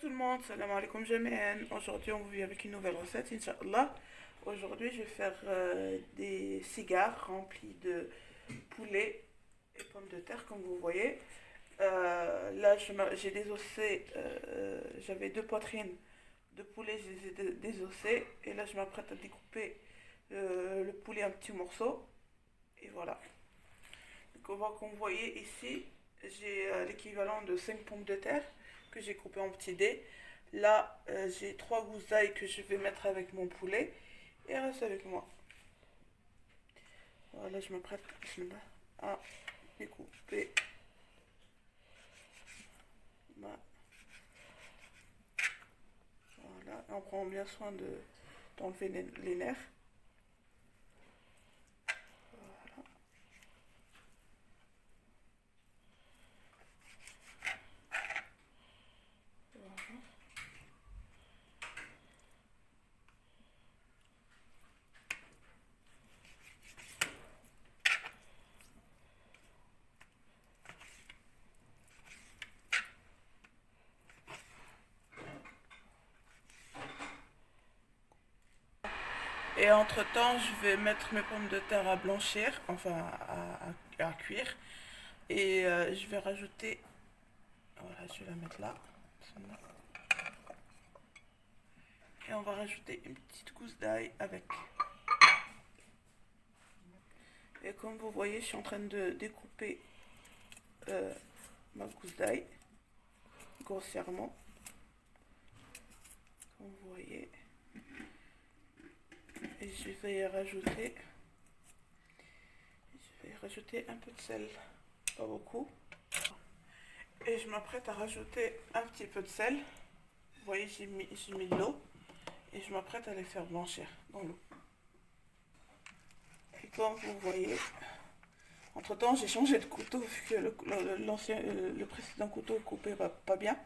tout le monde, salam alaikum jami'an. Aujourd'hui on vous vit avec une nouvelle recette, Inch'Allah. Aujourd'hui je vais faire des cigares remplis de poulet et pommes de terre comme vous voyez. Là j'ai désossé, j'avais deux poitrines de poulet, je les ai désossées. Et là je m'apprête à découper le poulet en petits morceaux. Et voilà. Donc on voit, comme vous voyez ici, j'ai l'équivalent de 5 pommes de terre que j'ai coupées en petits dés. Là, j'ai 3 gousses d'ail que je vais mettre avec mon poulet. Et reste avec moi. Voilà, je m'apprête à découper. Voilà, et on prend bien soin d'enlever les nerfs. Et entre-temps, je vais mettre mes pommes de terre à blanchir, enfin à cuire. Et je vais rajouter, voilà, je vais la mettre là. Et on va rajouter une petite gousse d'ail avec. Et comme vous voyez, je suis en train de découper ma gousse d'ail grossièrement. Comme vous voyez. Et je vais rajouter un peu de sel, pas beaucoup. Et je m'apprête à rajouter un petit peu de sel. Vous voyez, j'ai mis de l'eau. Et je m'apprête à les faire blanchir dans l'eau. Et comme vous voyez, entre temps j'ai changé de couteau vu que le précédent couteau coupé pas bien.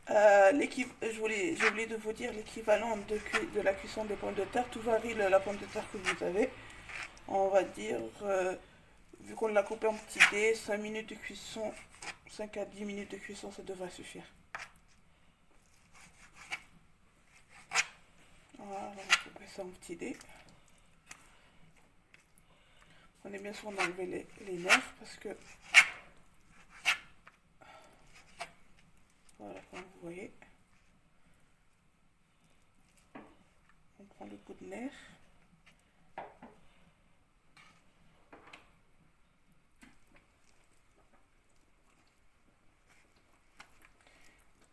J'ai oublié de vous dire l'équivalent de la cuisson des pommes de terre. Tout varie la pomme de terre que vous avez. On va dire, vu qu'on l'a coupé en petits dés, 5 minutes de cuisson, 5 à 10 minutes de cuisson, ça devrait suffire. Voilà, on va couper ça en petits dés. On est bien sûr d'enlever les nerfs parce que, voilà, comme vous voyez, on prend le bout de nerf.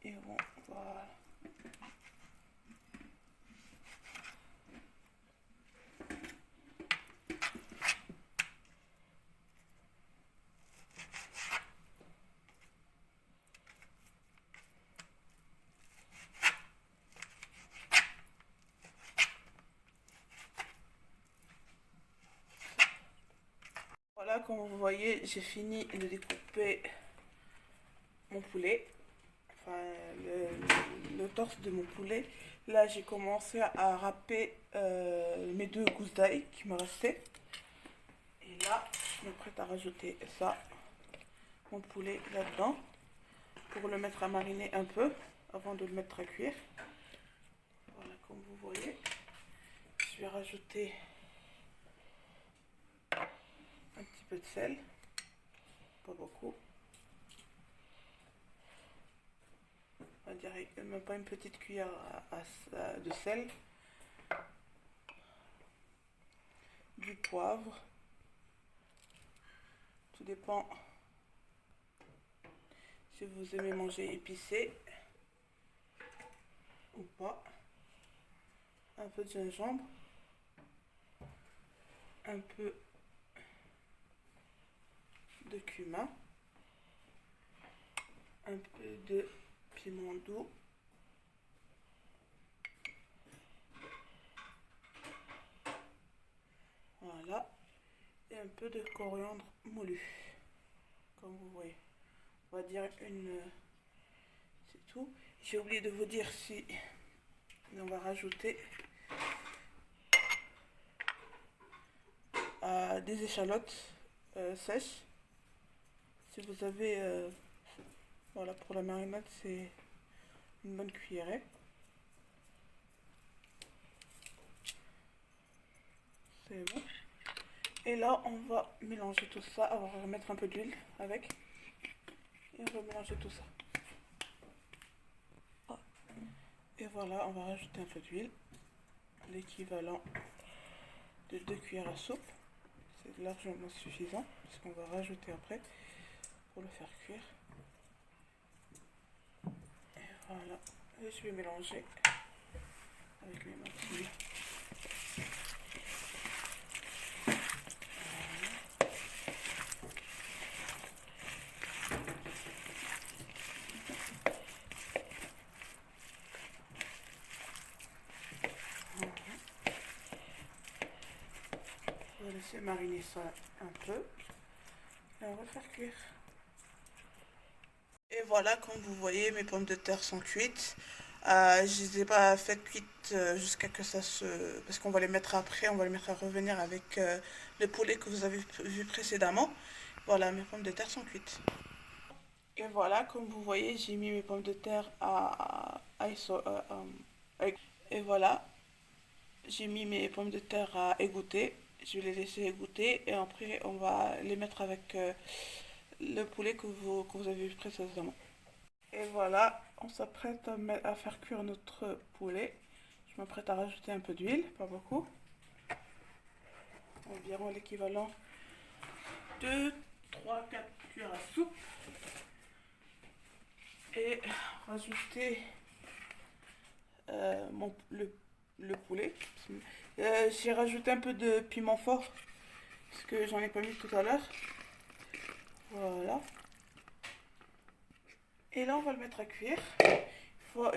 Et voilà. Voilà, comme vous voyez, j'ai fini de découper mon poulet, enfin le torse de mon poulet. Là, j'ai commencé à râper mes deux gousses d'ail qui me restaient. Et là, je m'apprête à rajouter ça, mon poulet là-dedans, pour le mettre à mariner un peu avant de le mettre à cuire. Voilà, comme vous voyez, je vais rajouter un petit peu de sel, pas beaucoup. On va dire même pas une petite cuillère de sel, du poivre, tout dépend si vous aimez manger épicé ou pas, un peu de gingembre, un peu de cumin, un peu de piment doux, voilà, et un peu de coriandre moulu, comme vous voyez. On va dire c'est tout. J'ai oublié de vous dire si on va rajouter des échalotes sèches. Si vous avez, voilà, pour la marinade, c'est une bonne cuillerée. C'est bon. Et là, on va mélanger tout ça. On va remettre un peu d'huile avec. Et on va mélanger tout ça. Et voilà, on va rajouter un peu d'huile. L'équivalent de 2 cuillères à soupe. C'est largement suffisant. Parce qu'on va rajouter après pour le faire cuire. Et voilà. Et je vais mélanger avec mes mains. On va laisser mariner ça un peu et on va le faire cuire. Et voilà, comme vous voyez, mes pommes de terre sont cuites. Je ne les ai pas faites cuites jusqu'à que ça se... Parce qu'on va les mettre après, on va les mettre à revenir avec le poulet que vous avez vu précédemment. Voilà, mes pommes de terre sont cuites. Et voilà, comme vous voyez, j'ai mis mes pommes de terre et voilà, j'ai mis mes pommes de terre à égoutter. Je vais les laisser égoutter et après on va les mettre avec le poulet que vous avez vu précédemment. Et voilà, on s'apprête à faire cuire notre poulet. Je m'apprête à rajouter un peu d'huile, pas beaucoup. Environ l'équivalent de 3-4 cuillères à soupe. Et rajouter le poulet. J'ai rajouté un peu de piment fort parce que j'en ai pas mis tout à l'heure. Voilà. Et là on va le mettre à cuire.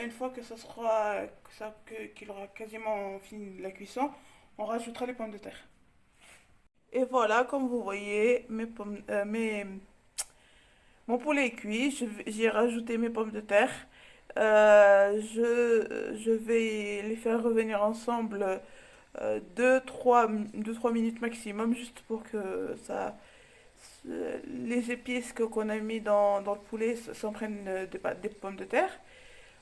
Une fois que ça sera qu'il aura quasiment fini la cuisson, on rajoutera les pommes de terre. Et voilà, comme vous voyez, mon poulet est cuit. J'ai rajouté mes pommes de terre. Je vais les faire revenir ensemble 2-3 minutes maximum, juste pour que les épices qu'on a mis dans le poulet s'en prennent des pommes de terre.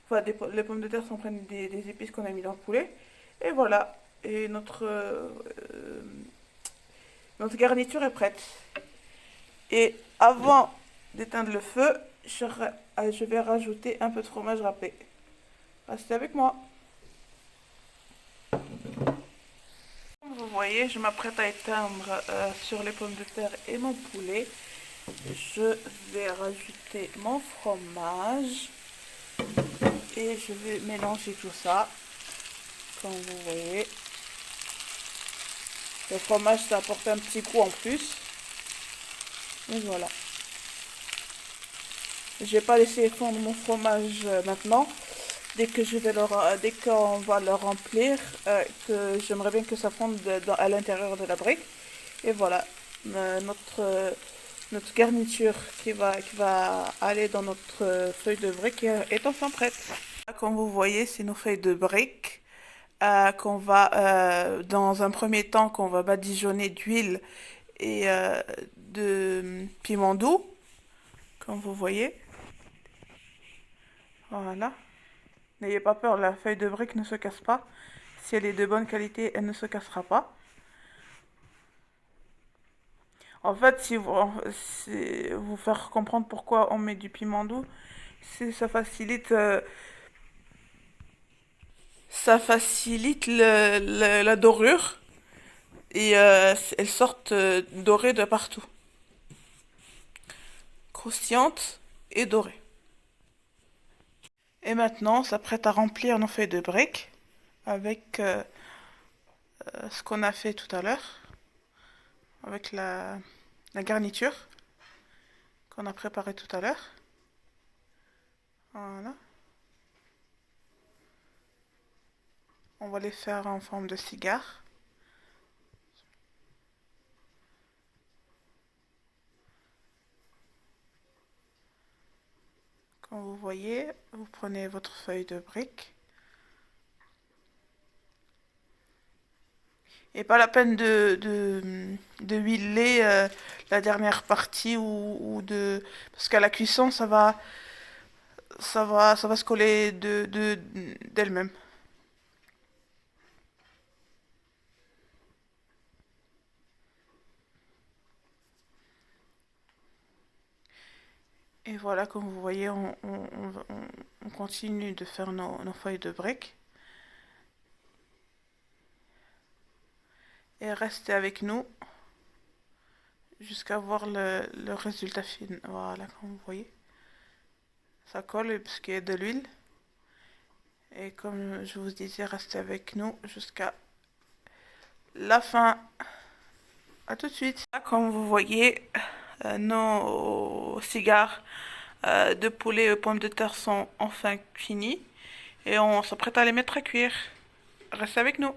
Enfin, les pommes de terre s'en prennent des épices qu'on a mis dans le poulet. Et voilà. Et notre garniture est prête. Et avant d'éteindre le feu, je vais rajouter un peu de fromage râpé. Restez avec moi. Comme vous voyez, je m'apprête à éteindre sur les pommes de terre et mon poulet. Je vais rajouter mon fromage et je vais mélanger tout ça. Comme vous voyez, le fromage, ça apporte un petit goût en plus. Et voilà. Je vais pas laisser fondre mon fromage maintenant. Dès qu'on va le remplir, que j'aimerais bien que ça fonde à l'intérieur de la brique. Et voilà, notre garniture qui va aller dans notre feuille de brique est enfin prête. Comme vous voyez, c'est nos feuilles de brique qu'on va, dans un premier temps, qu'on va badigeonner d'huile et de piment doux, comme vous voyez. Voilà. N'ayez pas peur, la feuille de brique ne se casse pas. Si elle est de bonne qualité, elle ne se cassera pas. En fait, si vous faire comprendre pourquoi on met du piment doux, ça facilite, la dorure et elles sortent dorées de partout, croustillantes et dorées. Et maintenant, on s'apprête à remplir nos feuilles de briques avec ce qu'on a fait tout à l'heure, avec la garniture qu'on a préparée tout à l'heure. Voilà. On va les faire en forme de cigare. Comme vous voyez, vous prenez votre feuille de brique. Et pas la peine de huiler la dernière partie ou de... Parce qu'à la cuisson, ça va ça va se coller d'elle-même. Et voilà, comme vous voyez, on continue de faire nos feuilles de briques. Et restez avec nous jusqu'à voir le résultat final. Voilà, comme vous voyez. Ça colle parce qu'il y a de l'huile. Et comme je vous disais, restez avec nous jusqu'à la fin. À tout de suite. Comme vous voyez, nos cigares de poulet aux pommes de terre sont enfin finis. Et on s'apprête à les mettre à cuire. Restez avec nous.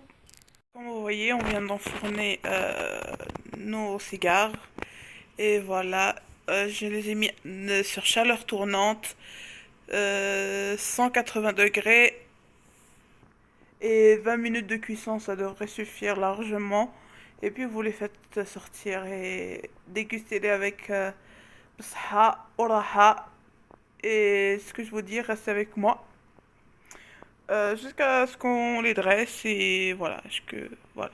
Comme vous voyez, on vient d'enfourner nos cigares. Et voilà, je les ai mis sur chaleur tournante, 180 degrés. Et 20 minutes de cuisson, ça devrait suffire largement. Et puis vous les faites sortir et déguster-les avec bsha, oraha. Et ce que je vous dis, restez avec moi. Jusqu'à ce qu'on les dresse et voilà, voilà.